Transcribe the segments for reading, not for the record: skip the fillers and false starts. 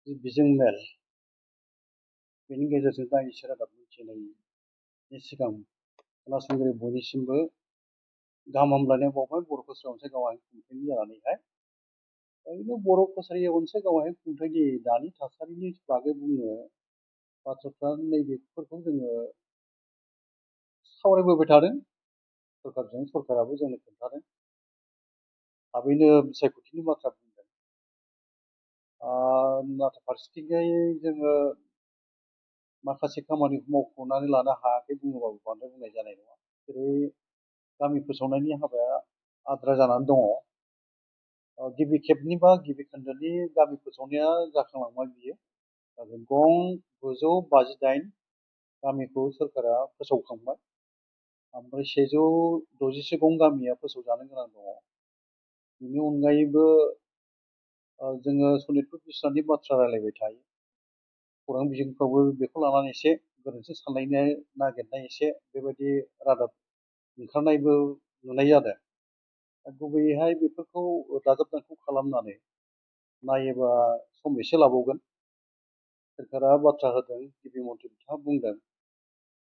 बिजों मेल बेनि गेजेरजों दायनिसो रादाब मिथिनायनि सिगां खोनासंगिरि बयनिसिमबो गाहाम हामलायनाय बावबाय। बर' कसारि अनसाय गावारि खुंथायनि जानानैहाय ओरैनो बर' कसारि अनसाय गावारि खुंथायनि दानि थासारिनि बागै बुंनो बाथ्राफ्रा नैबेफोरखौ जोङो सावरायबोबाय थादों। सरकारजों सरकाराबो जोंनो खोन्थादों। थाबैनो बिसायख'थिनि बाथ्रा बुंदों। नाथाय फारसेथिंजाय जोङो माखासे खामानिखौ मावफुंनानै लानो हायाखै बुङोबाबो बांद्राय बुंनाय जानाय नङा। जेरै गामि फोसावनायनि हाबाया आद्रा जानानै दङ। गिबि खेबनि बा गिबि खोन्दोनि गामि फोसावनाया जाखांलांबाय बियो। गं 958 गामिखौ सोरखारा फोसावखांबाय। ओमफ्राय 160 गं गामिया फोसावजानो गोनां दङ। बेनि अनगायैबो जोङो सनितपुर बिस्वनाथनि बाथ्रा रायलायबाय थायो। खौरां बिजोंफ्रावबो बेखौ लानानै एसे गोरोन्थि सानलायनो नागिरनाय एसे बेबायदि रादाब ओंखारनायबो नुनाय जादों। गुबैयैहाय बेफोरखौ दाजाब दानख' खालामनानै नायोबा सम एसे लाबावगोन। सोरखारा बाथ्रा होदों, गिबि मन्थ्रि बिथाङा बुंदों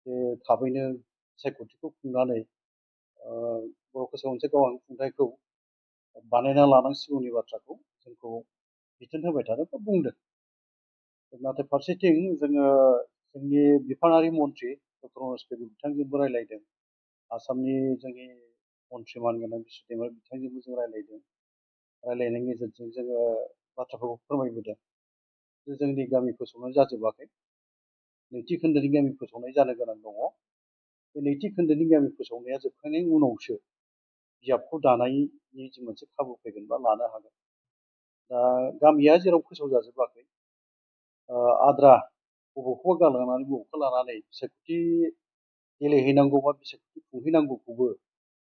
जे थाबैनो बिसायख'थिखौ खुंनानै बर' कसारि अनसाय गावारि खुंथायखौ बानायना लानांसिगौनि बाथ्राखौ जोंखौ बिथोन होबाय थादों बा बुंदों। नाथाय फारसेथिं जोङो जोंनि बिफानारि मन्थ्रि डक्टर मनज पेगु बिथांजोंबो रायलायदों। आसामनि जोंनि मन्थ्रि मानगोनां बिस्वजित बिथांजोंबो जों रायलायदों। रायलायनायनि गेजेरजों जोङो बाथ्राफोरखौ फोरमायबोदों जे जोंनि गामि फोसावनाय जाजोबाखै। नैथि खोन्दोनि गामि फोसावनाय जानो गोनां दङ। बे नैथि खोन्दोनि गामि फोसावनाया जोबखांनायनि उनावसो बिजाबखौ दानायनि जि मोनसे खाबु फैगोन बा लानो हागोन। दा गामिया जेराव फोसावजाजोबाखै, आद्रा बबेखौबा गालांनानै बबेखौबा लानानै बिसायख'थि गेलेहैनांगौ बा बिसायख'थि खुंहैनांगौखौबो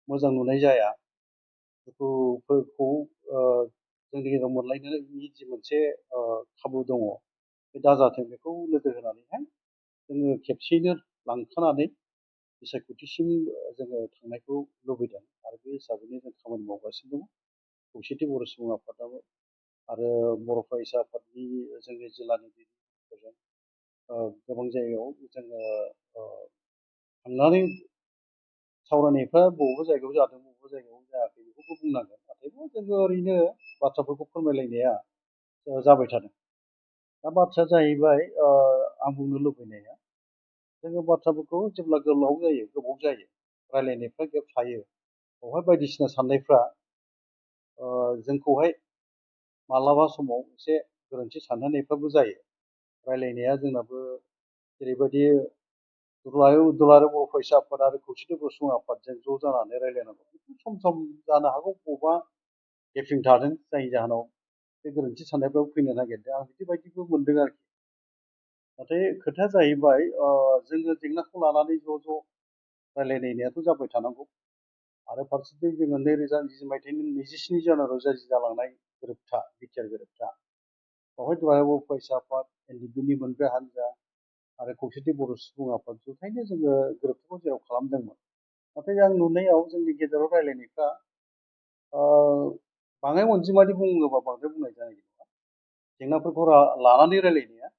मोजां नुनाय जाया। दुखुफोरखौ जोंनि गेजेराव मोनलायनायनि जि मोनसे खाबु दङ, बे दाजाथों बेखौ नोजोर होनानैहाय जोङो खेबसेयैनो लांखानानै बिसायख'थिसिम जोङो थांनायखौ लुबैदों। आरो बे हिसाबैनो जों खामानि मावगासिनो दङ। खौसेथि बर' सुबुं आफादाबो आरो बर' फरायसा आफादनि जोंनि जिल्लानि दैदेनगिरिफोरजों गोबां जायगायाव जोङो थांनानै सावरायनायफ्रा बबेबा जायगायाव जादों, बबेबा जायगायाव जायाखै बेखौबो बुंनांगोन। नाथायबो जोङो ओरैनो बाथ्राफोरखौ फोरमायलायनाया जाबाय थादों। दा बाथ्राया जाहैबाय आं बुंनो लुबैनाया, जोङो बाथ्राफोरखौ जेब्ला गोलाव जायो, गोबाव जायो, रायलायनायफ्रा गेप थायो, बेवहाय बायदिसिना साननायफ्रा जोंखौहाय मालाबा समाव एसे गोरोन्थि सानहोनायफ्राबो जायो। रायलायनाया जोंनाबो जेरैबायदि दुलाराय बर' फरायसा आफाद आरो खौसेथि बर' सुबुं आफादजों ज' जानानै रायलायनांगौ, बेफोर सम सम जानो हागौ बबेबा गेपिं थादों, जायनि जाहोनाव बे गोरोन्थि साननायफ्राबो फैनो नागिरदों। आं बिदिबायदिबो मोनदों आरोखि। नाथाय खोथाया जाहैबाय जोङो जेंनाखौ लानानै ज' रायलायनायाथ' जाबाय थानांगौ। आरो फारसेथिं जोङो 2020 मायथाइनि 27 जानुवारियाव जालांनाय गोरोबथा, बिटिआर गोरोबथा, बेवहाय दुलाराय बर' फरायसा आफाद, एनडिएफबिनि मोनब्रै हान्जा आरो खौसेथि बर' सुबुं आफाद जथायनो जोङो गोरोबथाखौ जेराव खालामदोंमोन। नाथाय आं नुनायाव जोंनि गेजेराव रायलायनायफ्रा बाङाय अनजिमानि बुङोबा बांद्राय बुंनाय जानाय नङा। जेंनाफोरखौ लानानै रायलायनाया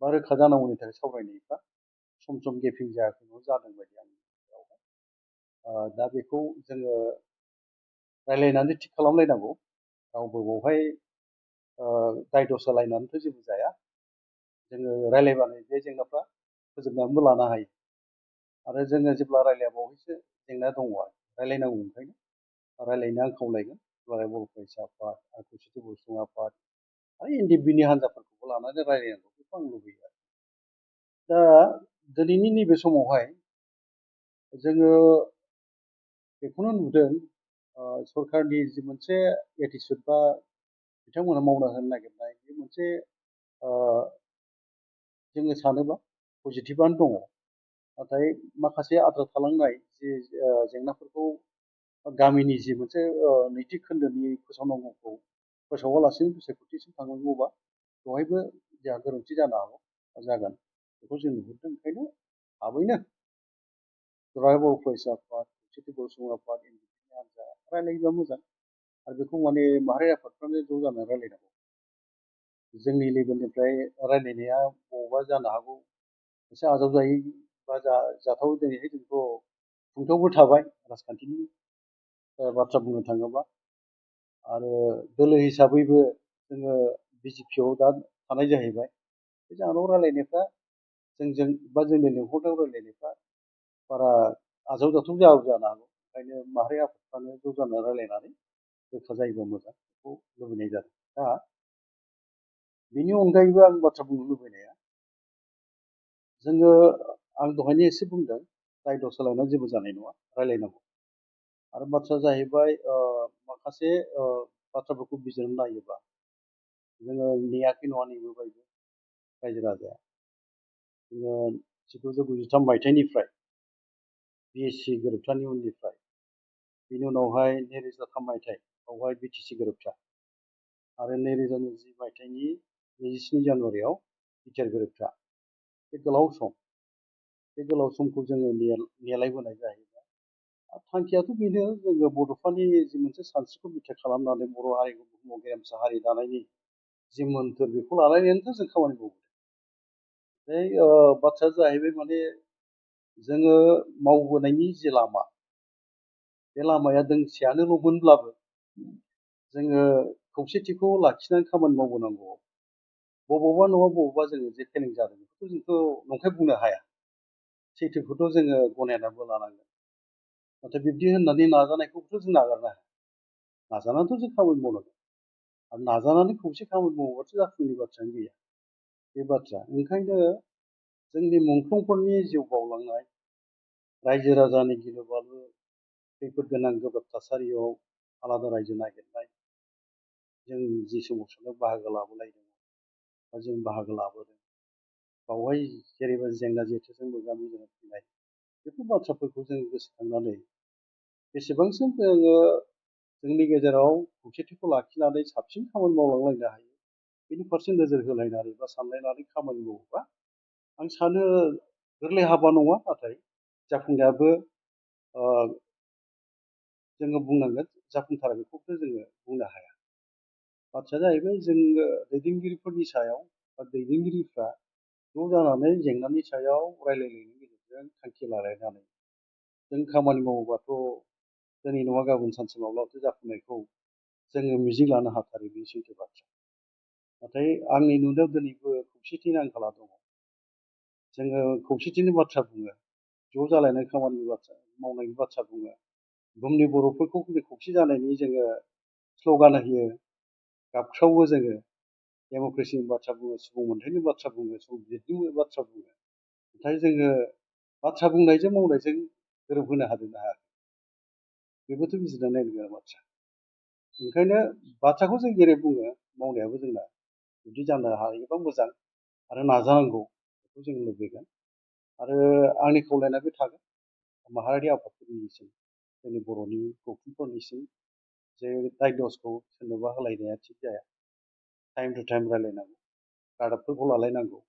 बा रोखा जानांगौनि थाखाय सावरायनायफ्रा सम सम गेपिं जायाखै नङा जादों बायदि आंनि गेजेरावहाय। दा बेखौ जोङो रायलायनानै थिग खालामलायनांगौ। रावबो बावहाय दाय दसा लायनानैथ' जेबो जाया। जोङो रायलायबानो बे जेंनाफ्रा फोजोबनानैबो लानो हायो। आरो जोङो जेब्ला रायलायाबावैसो जेंना दङ आरो रायलायनांगौ। ओंखायनो रायलायनो आं खावलायगोन दुलाराय बर' फरायसा आफाद आरो खौसेथि बर' सुबुं आफाद आरो एनडिएफबिनि हान्जाफोरखौबो लानानै रायलायनांगौ, बेखौ आं लुबैयो आरो। दा दिनैनि नैबे समावहाय जोङो बेखौनो नुदों, सरकारनि जि मोनसे एटिचुड बा बिथांमोना मावना होनो नागिरनाय, बे मोनसे जोङो सानोबा पजिटिभआनो दङ। नाथाय माखासे आद्रा थालांनाय जि जेंनाफोरखौ गामिनि जि मोनसे नैथि खोन्दोनि फोसावनांगौखौ फोसावालासिनो बिसायख'थिसिम थांनांगौबा बेवहायबो जोंहा गोरोन्थि जानो हागौ, जागोन, बेखौ जों नुहुरदों। ओंखायनो थाबैनो दुलाराय बर' फरायसा आफाद, खौसेथि बर' सुबुं आफाद, एनडिएफबिनि हान्जा रायलायोबा मोजां। आरो बेखौ माने माहारि आफादफ्रानो ज' जानानै रायलायनांगौ। जोंनि लेभेलनिफ्राय रायलायनाया बबावबा जानो हागौ एसे आजावजायै बा जाथाव दिनैहाय जोंथ' खुंथायावबो थाबाय राजखान्थिनि बाथ्रा बुंनो थाङोबा आरो दोलो हिसाबैबो जोङो बिजेपियाव दा थानाय जाहैबाय बे जाहोनाव रायलायनायफ्रा जोंजों बा जोंनि लिंहरनायाव रायलायनायफ्रा बारा आजावजाथाव जानो हागौ ओंखायनो माहारि आफादफ्रानो ज' जानानै रायलायनानै रोखा जायोबा मोजां बेखौ लुबैनाय जादों। दा बेनि अनगायैबो आं बाथ्रा बुंनो लुबैनाया जोङो आं दहायनो एसे बुंदों दाय दस होलायनानै जेबो जानाय नङा रायलायनांगौ आरो बाथ्राया जाहैबाय माखासे बाथ्राफोरखौ बिजिरनानै नायोबा जोङो नेयाखै नङा नेबोबायबो रायजो राजाया जोङो 1993 मायथाइनिफ्राय बिएससि गोरोबथानि उननिफ्राय बेनि उनावहाय 2003 मायथाइ बावहाय बिटिसि गोरोबथा आरो 2020 मायथाइनि 27 जानुवारियाव बिटिआर गोरोबथा बे गोलाव समखौ जोङो नेलायबोनाय जाहैबाय थांखियाथ' बेनो जोङो बड'फानि जि मोनसे सानस्रिखौ बिथा खालामनानै बर' हारिखौ बुहुमाव गेरेमसा हारि दानायनि जि मोन्थोर बेखौ लानानैनोथ' जों खामानि मावो बे बाथ्राया जाहैबाय माने जोङो मावबोनायनि जि लामा बे लामाया दोंसेयानोल'मोनब्लाबो जोङो खौसेथिखौ लाखिनानै खामानि मावबोनांगौ बबावबा नङा बबावबा जोङो जे फेलें जादों बेखौथ' जोंथ' नंखाय बुंनो हाया सैथोखौथ' जोङो गनायनानैबो लानांगोन नाथाय बिब्दि होननानै नाजानायखौथ' जों नागारनो हाया नाजानानैथ' जों खामानि मावनांगोन आरो नाजानानै खौसे खामानि मावोबाथ' जाफुङैनि बाथ्रायानो गैया बे बाथ्रा ओंखायनो जोंनि मुंख्लंफोरनि जिउ बाउलांनाय रायजो राजानि गिलु बालु खैफोद गोनां गोब्राब थासारियाव आलादा रायजो नागिरनाय जों जि सोमावसारनायाव बाहागो लाबोलायदों बा जों बाहागो लाबोदों बावहाय जेरैबायदि जेंना जेथोजों मोगा मोगि जानानै फैनाय बेफोर बाथ्राफोरखौ जों गोसोखांनानै बेसेबांसिम जोङो जोंनि गेजेराव खौसेथिखौ लाखिनानै साबसिन खामानि मावलांलायनो हायो बेनि फारसे नोजोर होलायनानै बा सानलायनानै खामानि मावोबा आं सानो गोरलै हाबा नङा नाथाय जाफुंनायाबो जोङो बुंनांगोन जाफुंथारा बेखौथ' जोङो बुंनो हाया बाथ्राया जाहैबाय जोङो दैदेनगिरिफोरनि सायाव बा दैदेनगिरिफ्रा ज' जानानै जेंनानि सायाव रायलायनायनि गेजेरजों थांखि लालायनानै जों खामानि मावोबाथ' दिनै नङा गाबोन सानसे माब्लाबाथ' जाफुंनायखौ जोङो मिजिं लानो हाथारो बे सैथो बाथ्रा नाथाय आंनि नुनायाव दिनैबो खौसेथिनि आंखाला दङ जोङो खौसेथिनि बाथ्रा बुङो ज' जालायनाय खामानिनि बाथ्रा मावनायनि बाथ्रा बुङो बुहुमनि बर'फोरखौ खौसे जानायनि जोङो स्ल'गान होयो गाबख्रावो जोङो डेम'क्रेसिनि बाथ्रा बुङो सुबुं मोनथायनि बाथ्रा बुङो संबिजितनि बाथ्रा बुङो नाथाय जोङो बाथ्रा बुंनायजों मावनायजों गोरोबहोनो हादोंना हायाखै बेबोथ' बिजिरनानै नायनो गोनां बाथ्रा ओंखायनो बाथ्राखौ जों जेरै बुङो मावनायाबो जोंना जुदि जानो हायोबा मोजां आरो नाजानांगौ बेखौ जों लुबैगोन आरो आंनि खावलायनाया बे थागोन माहारियारि आफादफोरनिसिम जोंनि बर'नि गौथुमफोरनिसिम जे दाय दसखौ सोरनोबा होलायनाया थिग जाया टाइम टु टाइम रायलायनांगौ रादाबफोरखौ लालायनांगौ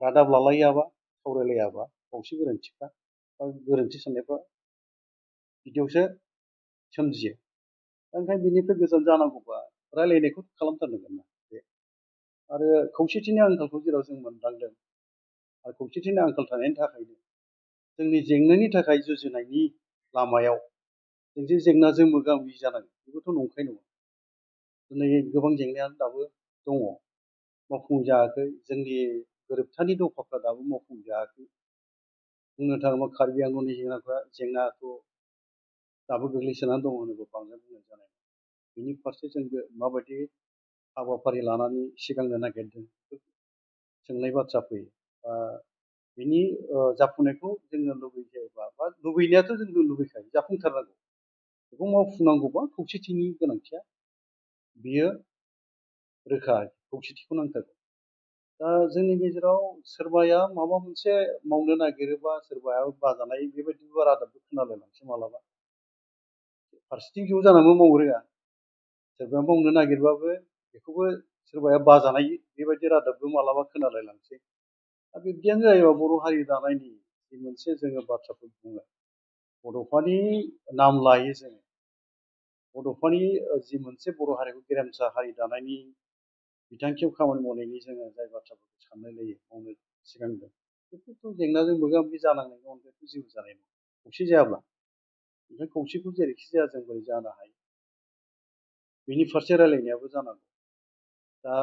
रादाब लालायाबा सावरायलायाबा खावसे गोरोन्थिफ्रा बा गोरोन्थि साननायफ्रा बिदियावसो सोमजियो ओंखायनो बिनिफ्राय गोजान जानांगौबा रायलायनायखौ खालामथारनांगोन ना बे आरो खौसेथिनि आंखालखौ जेराव जों मोनदांदों आरो खौसेथिनि आंखाल थानायनि थाखायनो जोंनि जेंनानि थाखाय जुजिनायनि लामायाव जों जे जेंनाजों मोगा मोगि जानांगौ बेबोथ' नंखाय नङा दिनै गोबां जेंनायानो दाबो दङ मावफुंजायाखै जोंनि गोरोबथानि दफाफ्रा दाबो मावफुंजायाखै बुंनो थाङोब्ला कार्बि आंलंनि जेंनाखौ दाबो गोग्लैसोनानै दङ होनोबा बांद्राय बुंनाय जानाय नङा बिनि फारसे जोंबो माबायदि हाबाफारि लानानै सिगांनो नागिरदों सोंनाय बाथ्रा फैयो बिनि जाफुंनायखौ जोङो लुबैयोबा बा लुबैनायाथ' जों लुबैखायो जाफुंथारनांगौ बेखौ मावफुंनांगौबा खौसेथिनि गोनांथिया बियो रोखा खौसेथिखौ नांथारगौ दा जोंनि गेजेराव सोरबाया माबा मोनसे मावनो नागिरोबा सोरबाया बाजानाय बेबायदिबो रादाबबो खोनालायलांसै मालाबा फारसेथिं ज' जानानैबो मावनो रोङा सोरबाया मावनो नागिरबाबो बेखौबो सोरबाया बाजानाय बेबायदि रादाबबो मालाबा खोनालायलांसै दा बिब्दियानो जायोबा बर' हारि दानायनि जि मोनसे जोङो बाथ्राफोर बुङो बड'फानि नाम लायो जोङो बड'फानि जि मोनसे बर' हारिखौ गेरेमसा हारि दानायनि बिथांखियाव खामानि मावनायनि जोङो जाय बाथ्राफोरखौ साननाय लायो मावनो सिगांदों बेफोरथ' जेंनाजों मोगा मोगि जानांनायनि अनगायैथ' जेबो जानाय नङा खौसे जायाब्ला। ओमफ्राय खौसेखौ जेरैखि जाया जों बोरै जानो हायो बेनि फारसे रायलायनायाबो जानांगौ। दा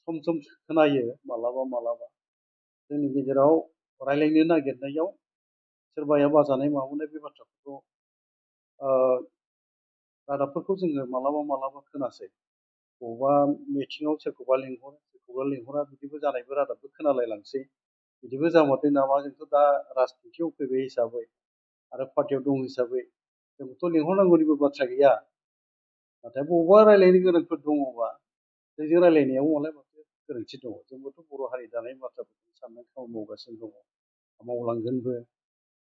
सम सम खोनायो मालाबा मालाबा जोंनि गेजेराव रायलायनो नागिरनायाव सोरबाया बाजानाय माबानाय बे बाथ्राफोरखौ रादाबफोरखौ जोङो मालाबा मालाबा खोनासै बबेबा मिटिङाव सोरखौबा लिंहरा बिदिबो जानायबो रादाबबो खोनालायलांसै बिदिबो जामारदों नामा जोंथ' दा राजनितियाव फैबाय हिसाबै आरो पार्टियाव दं हिसाबै जोंखौथ' लिंहरनांगौनिबो बाथ्रा गैया। नाथाय बबेबा रायलायनो गोनांफोर दङबा जोंजों रायलायनायाव मालाय माथो गोरोन्थि दङ। जोंबोथ' बर' हारि दानाय बाथ्राफोरखौ साननानै खामानि मावगासिनो दङ मावलांगोनबो।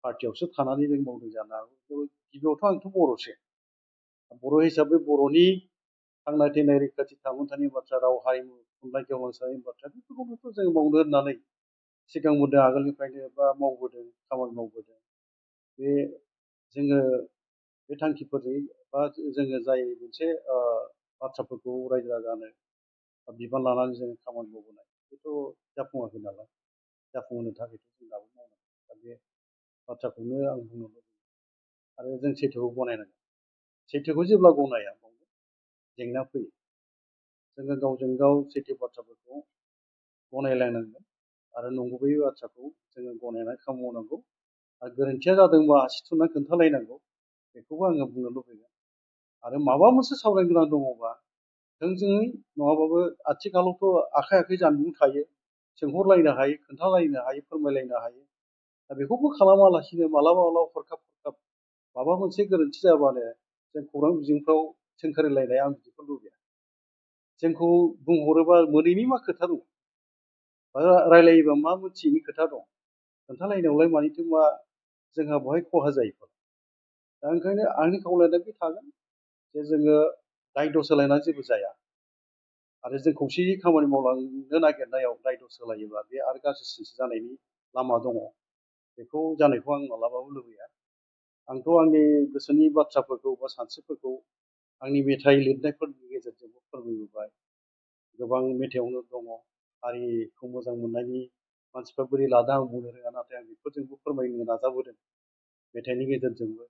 पार्टियावसो थानानै जों मावदों जानो हागौ गिबियावथ' आंथ' बर'सो बर' हिसाबै बर'नि थांना थैनाय रैखाथि थामोन्थानि बाथ्रा राव हारिमु थुनलाइ गेवलांसारनायनि बाथ्रा बेफोरखौबोथ' जों मावनो होननानै सिगांबोदों आगोलनिफ्रायनो बा मावबोदों खामानि मावबोदों। बे जोङो बे थांखिफोरजों बा जोङो जाय मोनसे बाथ्राफोरखौ रायजो राजानो बिबान लानानै जोङो खामानि मावबोनाय बेथ' जाफुङाखै नालाय जाफुंहोनो थाखायथ' जों दाबो मावनांगौ। दा बे बाथ्राखौनो आं बुंनो लुबैयो आरो जों सैथोखौ गनायनांगोन। सैथोखौ जेब्ला गनाया बावनो जेंना फैयो। जोङो गावजों गाव सैथो बाथ्राफोरखौ गनायलायनांगोन आरो नंगुबै बाथ्राखौ जोङो गनायनानै खामानि मावनांगौ आरो गोरोन्थिया जादोंबा आसि थुनानै खोन्थालायनांगौ बेखौबो आङो बुंनो लुबैगोन। आरो माबा मोनसे सावरायनो गोनां दङबा थोंजोङै नङाबाबो आथिखालावथ' आखाइ आखाइ जानबुं थायो सोंहरलायनो हायो खोन्थालायनो हायो फोरमायलायनो हायो। दा बेखौबो खालामालासिनो मालाबा मालाबा हरखाब माबा मोनसे गोरोन्थि जाबानो जों खौरां बिजोंफ्राव सोंखारिलायनाय आं बिदिखौ लुबैया। जोंखौ बुंहरोबा मोनैनि मा खोथा दं बा रायलायोबा मा मोनथियैनि खोथा दं खोन्थालायनायावलाय मानिथो मा जोंहा बहाय खहा जायो। दा ओंखायनो आंनि खावलायनाया बे थागोन जे जोङो दायद' सोलायनानै जेबो जाया आरो जों खौसेयै खामानि मावलांनो नागिरनायाव दायद' सोलायोबा बे आरो गाज्रिसिनसो जानायनि लामा दङ। बेखौ जानायखौ आं मालाबाबो लुबैया। आंथ' आंनि गोसोनि बाथ्राफोरखौ बा सानस्रिफोरखौ आंनि मेथाइ लिरनायफोरनि गेजेरजोंबो फोरमायबोबाय। गोबां मेथाइआवनो दङ हारिखौ मोजां मोननायनि मानसिफ्रा बोरै लादों आं बुंनो रोङा नाथाय आं बेफोरजोंबो फोरमायनो नाजाबोदों मेथाइनि गेजेरजोंबो।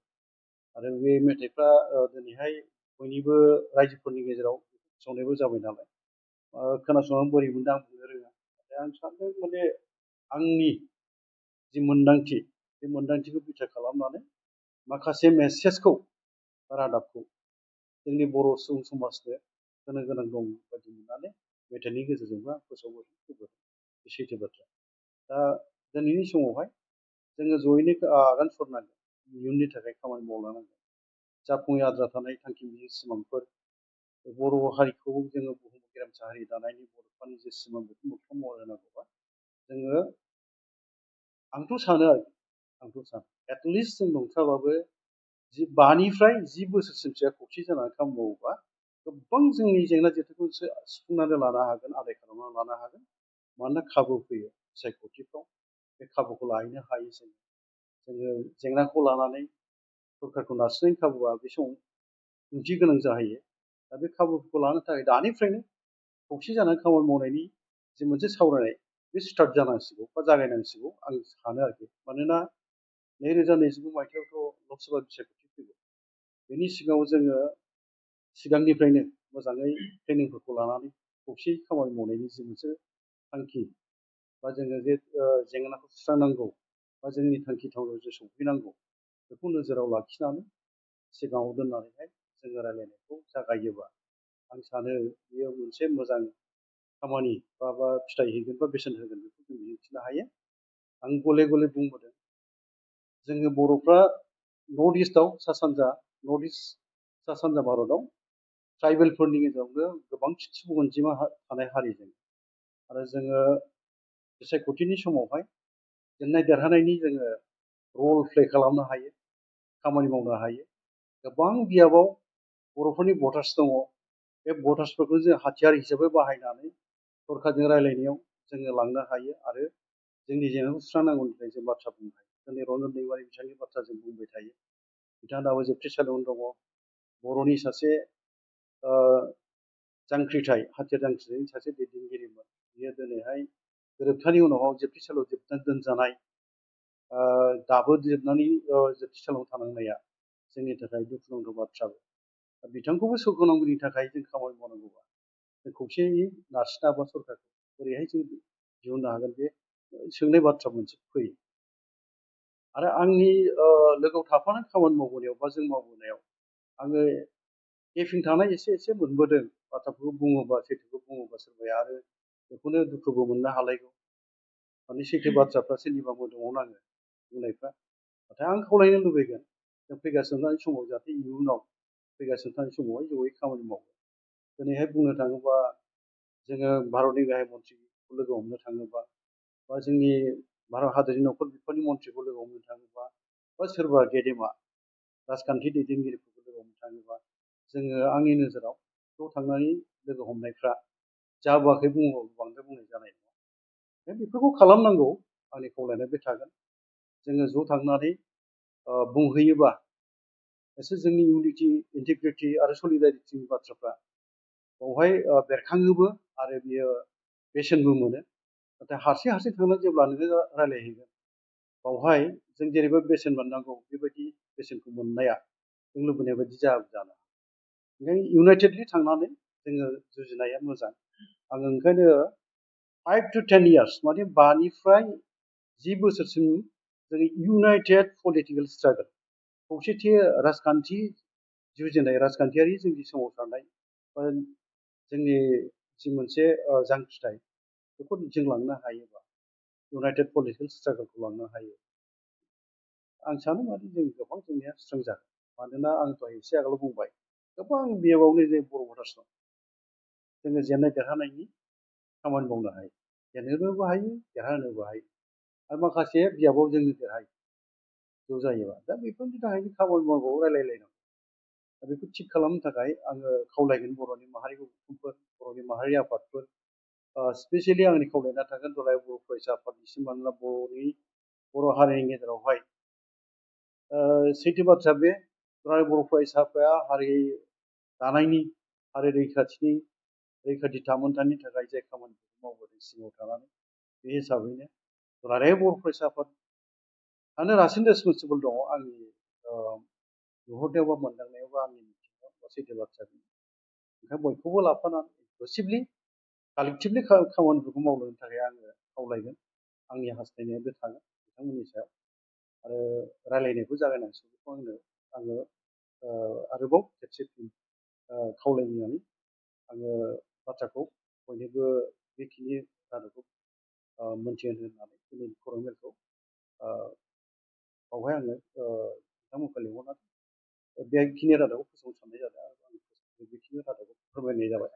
आरो बे मेथाइफ्रा दिनैहाय बयनिबो रायजोफोरनि गेजेराव फोसावनायबो जाबाय नालाय खोनासंनानै बोरै मोनदों आं बुंनो रोङा। नाथाय आं सानदों माने आंनि जि मोन्दांथि बे मोन्दांथिखौ बिथा खालामनानै माखासे मेसेजखौ रादाबखौ जोंनि बर' सुबुं समाजनो होनो गोनां दं बायदि मोननानै मेथाइनि गेजेरजोंबो आं फोसावबोदों बे सैथो बाथ्रा। दा दिनैनि समावहाय जोङो जयैनो आगान सुरनांगोन इयुननि थाखाय खामानि मावलांनांगोन। जाफुङै आद्रा थानाय थांखि मिजिं सिमांफोर बर' हारिखौ जोङो बुहुम गेरेमसा हारि दानायनि बर'फोरनि जे सिमां बेखौ मोगथां महर होनांगौबा जोङो आंथ' सानो एटलिस्ट जों नंथ्राबाबो 5निफ्राय 10 बोसोरसिमसो खौसे जानानै खामानि मावोबा गोबां जोंनि जेंना जेथोखौ सुफुंनानै लानो हागोन आदाय खालामनानै लानो हागोन। मानोना खाबु फैयो बिसायख'थिफ्राव बे खाबुखौ लाहैनो हायो जोङो जेंनाखौ लानानै सरकारखौ नारसिननायनि खाबुआ बे समाव ओंथि गोनां जाहैयो। दा बे खाबुखौ लानो थाखाय दानिफ्रायनो खौसे जानानै खामानि मावनायनि जे मोनसे सावरायनाय बे स्टार्ट जानांसिगौ बा जागायनांसिगौ आं सानो आरोखि। मानोना 2029 मायथाइयावथ' लकसभा बिसायख'थि फैगौ। बेनि सिगाङाव जोङो सिगांनिफ्रायनो मोजाङै ट्रेनिंफोरखौ लानानै खौसेयै खामानि मावनायनि जि मोनसे थांखि बा जोङो जे जेंनाखौ सुस्रांनांगौ बा जोंनि थांखि थावनायाव जे सौफैनांगौ बेखौ नोजोराव लाखिनानै सिगाङाव दोननानैहाय जोङो रायलायनायखौ जागायोबा आं सानो बेयो मोनसे मोजां खामानि बा फिथाइ हैगोन बा बेसेन होगोन बेखौ जों मिजिंथिनो हायो। आं गले गले बुंबोदों जोङो बर'फ्रा नर्थ इस्टआव सा सानजा भारतआव ट्राइबेलफोरनि गेजेरावनो गोबांसिन सुबुं अनजिमा थानाय हारिजों आरो जोङो बिसायख'थिनि समावहाय जेननाय देरहानायनि जोङो रल प्ले खालामनो हायो खामानि मावनो हायो। गोबां बियाबाव बर'फोरनि भटार्स दङ। बे भटार्सफोरखौ जों हाथियार हिसाबै बाहायनानै सरकारजों रायलायनायाव जोङो लांनो हायो आरो जोंनि जेंनाखौ सुस्रांनांगौनि थाखाय जों बाथ्रा बुंनो हायो। दिनै रन्जन दैमारि बिथांनि बाथ्रा जों बुंबाय थायो। बिथाङा दाबो जोबथेसालियावनो दङ। बर'नि सासे जांख्रिथाय हाथियार जांख्रिथायनि सासे दैदेनगिरिमोन। बियो दिनैहाय गोरोबथानि उनाव जोबथेसालियाव जोबनानै दोनजानाय, दाबो जोबथेसालियाव थानांनाया जोंनि थाखाय दुखुनांथाव बाथ्राबो। बिथांखौबो सोरगोनांगौनि थाखाय जों खामानि मावनांगौबा जों खौसेयै नारसिनाबा सरकारखौ बोरैहाय जों दिहुननो हागोन, बे सोंनाय बाथ्रा मोनसे फैयो। आरो आंनि लोगोआव थाफानानै खामानि मावबोनायाव बा जों मावबोनायाव आङो गेपिं थानाय एसे एसे मोनबोदों। बाथ्राफोरखौ बुङोबा, सैथोखौ बुङोबा सोरबाया आरो बेखौनो दुखुबो मोननो हालायगौ। माने सैथो बाथ्राफ्रा सोरनिबा मोदोमाव नाङो बुंनायफ्रा। नाथाय आं खावलायनो लुबैगोन जों फैगासिनो थानाय समाव जाहाथे इयुनाव फैगासिनो थानाय समावहाय जयै खामानि मावो। दिनैहाय बुंनो थाङोबा जोङो भारतनि गाहाय मन्थ्रिखौ लोगो हमनो थाङोबा, बा जोंनि भारत हादरनि नखर बिफाननि मन्थ्रिखौ लोगो हमनो थाङोबा, बा सोरबा गेदेमा राजखान्थि दैदेनगिरिफोरखौ लोगो हमनो थाङोबा, जोङो आंनि नोजोराव ज' थांनानै लोगो हमनायफ्रा जाबोआखै बुङोबाबो बांद्राय बुंनाय जानाय नङा। बेफोरखौ खालामनांगौ, आंनि खावलायनाया बे थागोन। जोङो ज' थांनानै बुंहैयोबा एसे जोंनि इउनिटि, इन्टिग्रिटि आरो सलिडारिटिनि बाथ्राफ्रा बावहाय बेरखाङोबो आरो बियो बेसेनबो मोनो। नाथाय हारसिं हारसिं थांनानै जेब्ला नोङो रायलायहैगोन, बावहाय जों जेरैबायदि बेसेन मोननांगौ बेबायदि बेसेनखौ मोननाया जों लुबैनाय बायदि जानो हागौ। ओंखायनो इउनाइटेडलि थांनानै जोङो जुजिनाया मोजां। आङो ओंखायनो 5 to 10 years माने 5 निफ्राय 10 बोसोरसिम जोङो इउनाइटेड पलिटिकेल स्ट्रागल, खौसेथि राजखान्थि जुजिनाय, राजखान्थियारि जोंनि सोमावसारनाय बा जोंनि जि मोनसे जांख्रिथाय, बेखौ जों लांनो हायोबा, इउनाइटेड पलिटिकेल स्ट्रागलखौ लांनो हायो, आं सानो माने जों गोबां जोंनिया स्ट्रं जागोन। मानोना आं दहाय एसे आगोलाव बुंबाय, गोबां बेयावनो जों बर' भटार्स दं। जोङो जेननाय देरहानायनि खामानि मावनो हायो, जेनहोनोबो हायो, देरहाहोनोबो हायो। आरो माखासे बिजाबाव जोंनो देरहायो ज' जायोबा। दा बेफोरनि थाखायनो खामानि मावनांगौ, रायलायलायनांगौ। दा बेखौ थिग खालामनो थाखाय आङो खावलायगोन बर'नि माहारि गौथुमफोर, बर'नि माहारि आफादफोर, स्पेसियेलि आंनि खावलायनाया थागोन दुलाराय बर' फरायसा आफादनिसिम। मानोना बर' हारिनि गेजेरावहाय सैथो बाथ्रा बे, दुलाराय बर' फरायसा आफादआ हारि दानायनि आरो रैखाथि थामोन्थानि थाखाय जाय खामानिफोरखौ मावबोदों सिगाङाव थानानै, बे हिसाबैनो दुलाराय बर' फरायसा आफादआनो रासिन रेसपन्सिबोल दङ आंनि नुहुरनायाव बा मोनदांनायाव बा आंनि मिथिनायाव बा सैथो बाथ्रा बेनो। ओंखायनो बयखौबो लाफानानै पसिबलि कालेक्टिभलि खामानिफोरखौ मावनो थाखाय आङो खावलायगोन। आंनि हास्थायनाया बे थागोन बिथांमोननि सायाव। आरो रायलायनायखौ जागायनांसिगौ, बेखौ आङो आरोबाव खेबसे खावलायनानै आङो बाथ्राखौ बयनोबो बेखिनि रादाबखौ मोनथिहोनो होननानै दिनैनि खौरां मेलखौ बावहाय आङो बिथांमोनखौ लिंहरनानै बेखिनि रादाबखौ फोसावनो साननाय जादों आरो आं बेखिनि रादाबखौ फोरमायनाय जाबाय।